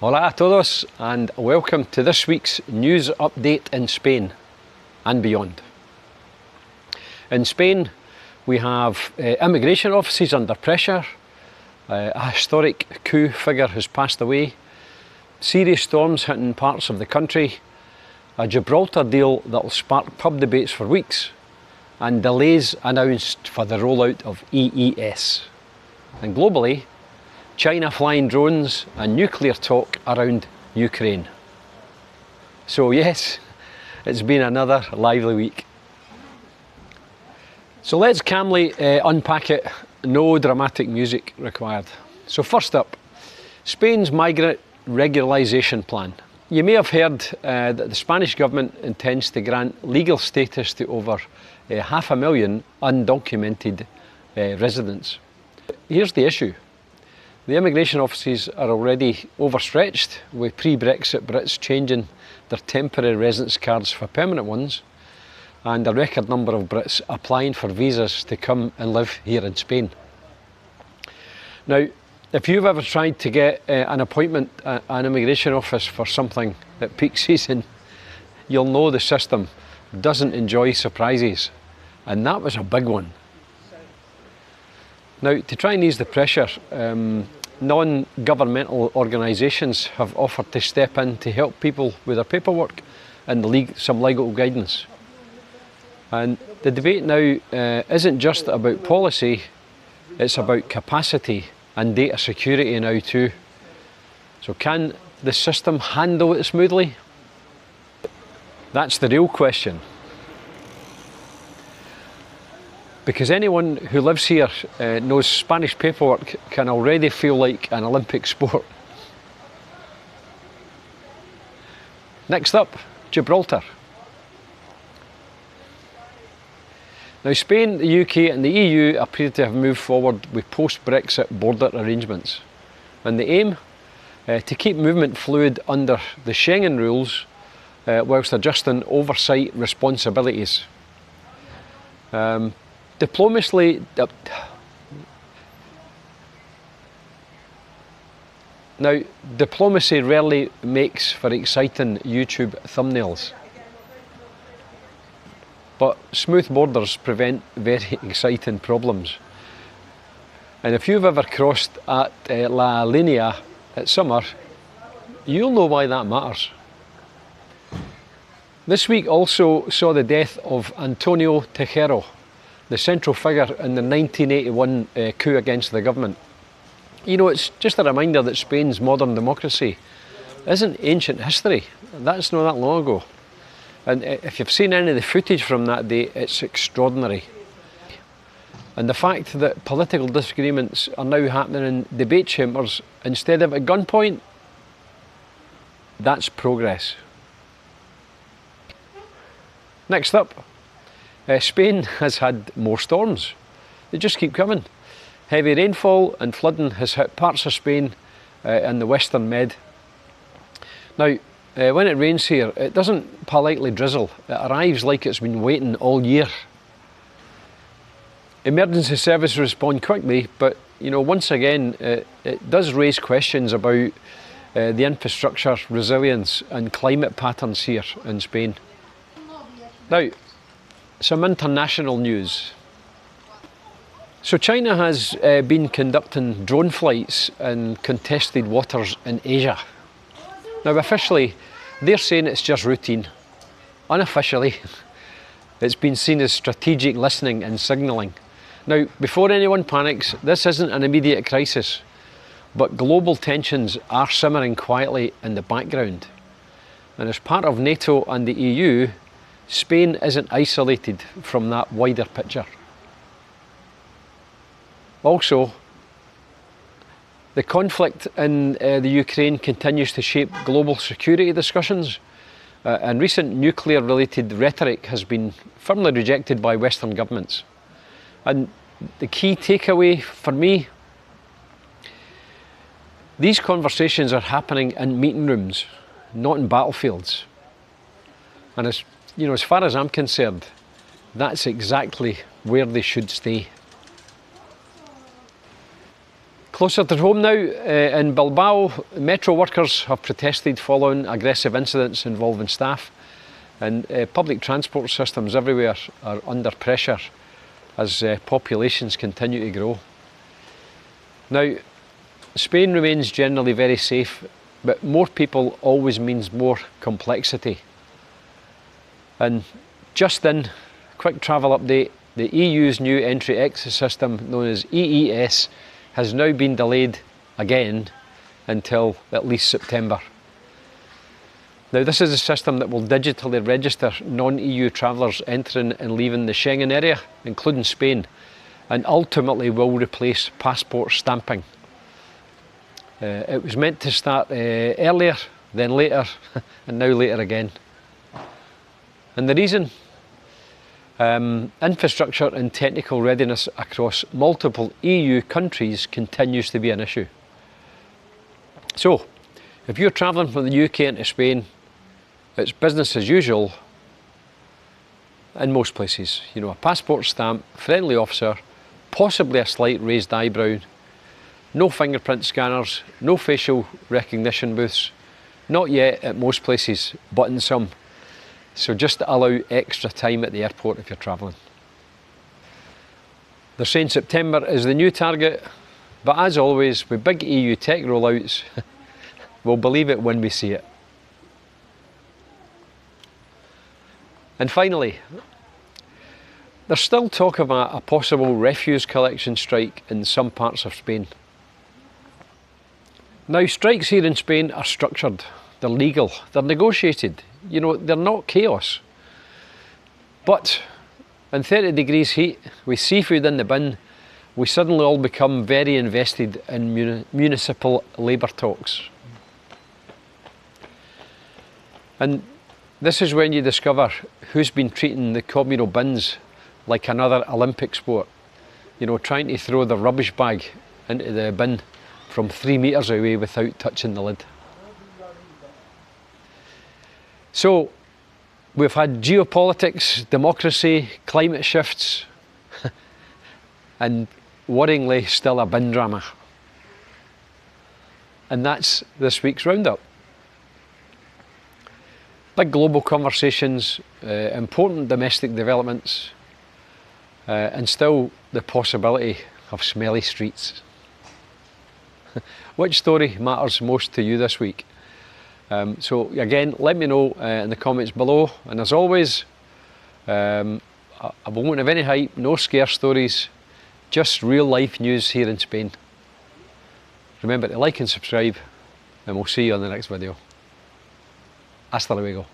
Hola a todos and welcome to this week's news update in Spain and beyond. In Spain we have immigration offices under pressure, a historic coup figure has passed away, serious storms hitting parts of the country, a Gibraltar deal that will spark pub debates for weeks, and delays announced for the rollout of EES. And globally, China flying drones and nuclear talk around Ukraine. So yes, it's been another lively week. So let's calmly unpack it, no dramatic music required. So first up, Spain's migrant regularisation plan. You may have heard that the Spanish government intends to grant legal status to over 500,000 undocumented residents. Here's the issue. The immigration offices are already overstretched, with pre-Brexit Brits changing their temporary residence cards for permanent ones, and a record number of Brits applying for visas to come and live here in Spain. Now, if you've ever tried to get an appointment at an immigration office for something at peak season, you'll know the system doesn't enjoy surprises, and that was a big one. Now, to try and ease the pressure, non-governmental organisations have offered to step in to help people with their paperwork and some legal guidance. And the debate now isn't just about policy, it's about capacity and data security now too. So can the system handle it smoothly? That's the real question. Because anyone who lives here knows Spanish paperwork can already feel like an Olympic sport. Next up, Gibraltar. Now Spain, the UK and the EU appear to have moved forward with post-Brexit border arrangements. And the aim? To keep movement fluid under the Schengen rules whilst adjusting oversight responsibilities. Diplomacy rarely makes for exciting YouTube thumbnails, but smooth borders prevent very exciting problems. And if you've ever crossed at La Linea at summer, you'll know why that matters. This week also saw the death of Antonio Tejero, the central figure in the 1981 coup against the government. You know, it's just a reminder that Spain's modern democracy isn't ancient history. That's not that long ago. And if you've seen any of the footage from that day, it's extraordinary. And the fact that political disagreements are now happening in debate chambers instead of at gunpoint, that's progress. Next up, Spain has had more storms. They just keep coming. Heavy rainfall and flooding has hit parts of Spain and the Western Med. Now, when it rains here, it doesn't politely drizzle. It arrives like it's been waiting all year. Emergency services respond quickly, but you know, once again, it does raise questions about the infrastructure, resilience and climate patterns here in Spain. Now, some international news. So China has been conducting drone flights in contested waters in Asia. Now officially, they're saying it's just routine. Unofficially, it's been seen as strategic listening and signalling. Now, before anyone panics, this isn't an immediate crisis, but global tensions are simmering quietly in the background. And as part of NATO and the EU, Spain isn't isolated from that wider picture. Also, the conflict in the Ukraine continues to shape global security discussions, and recent nuclear-related rhetoric has been firmly rejected by Western governments. And the key takeaway for me, these conversations are happening in meeting rooms, not in battlefields. And as far as I'm concerned, that's exactly where they should stay. Closer to home now, in Bilbao, metro workers have protested following aggressive incidents involving staff, and public transport systems everywhere are under pressure as populations continue to grow. Now, Spain remains generally very safe, but more people always means more complexity. And just in, quick travel update, the EU's new entry-exit system, known as EES, has now been delayed again until at least September. Now, this is a system that will digitally register non-EU travellers entering and leaving the Schengen area, including Spain, and ultimately will replace passport stamping. It was meant to start earlier, then later, and now later again. And the reason? Infrastructure and technical readiness across multiple EU countries continues to be an issue. So, if you're travelling from the UK into Spain, it's business as usual in most places. You know, a passport stamp, friendly officer, possibly a slight raised eyebrow, no fingerprint scanners, no facial recognition booths, not yet at most places, but in some. So just allow extra time at the airport if you're travelling. They're saying September is the new target, but as always with big EU tech rollouts, we'll believe it when we see it. And finally, there's still talk of a possible refuse collection strike in some parts of Spain. Now, strikes here in Spain are structured, they're legal, they're negotiated. You know, they're not chaos. But in 30 degrees heat, with seafood in the bin, we suddenly all become very invested in municipal labour talks. And this is when you discover who's been treating the communal bins like another Olympic sport. You know, trying to throw the rubbish bag into the bin from 3 metres away without touching the lid. So, we've had geopolitics, democracy, climate shifts, and worryingly still a bin drama. And that's this week's roundup. Big global conversations, important domestic developments, and still the possibility of smelly streets. Which story matters most to you this week? So again, let me know in the comments below, and as always, I won't have any hype, no scare stories, just real life news here in Spain. Remember to like and subscribe, and we'll see you on the next video. Hasta luego.